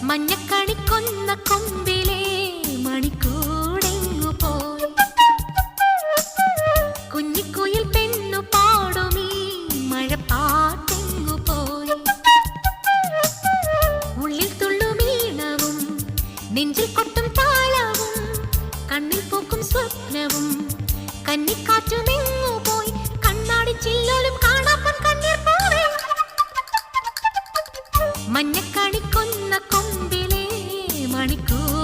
മഞ്ഞക്കണിക്കൊന്ന കൊമ്പിലെ മണിക്കൂടെങ്ങു പോയി. കുഞ്ഞിക്കുയിൽ പെണ്ണു പാടുമീ മഴപ്പാട്ടെങ്ങു പോയി. ഉള്ളിൽ തുള്ളുമീണവും നെഞ്ചിൽ കൊട്ടും താളവും കണ്ണിൽ പൂക്കും സ്വപ്നവും കന്നിക്കാറ്റു നിന്നു പോയി. കണ്ണാടി ചില്ലോലും കാണാപ്പൻ കണ്ണീർ പോവേ. മഞ്ഞക്കണിക്കൊന്ന കൊമ്പിലെ മണിക്കൂർ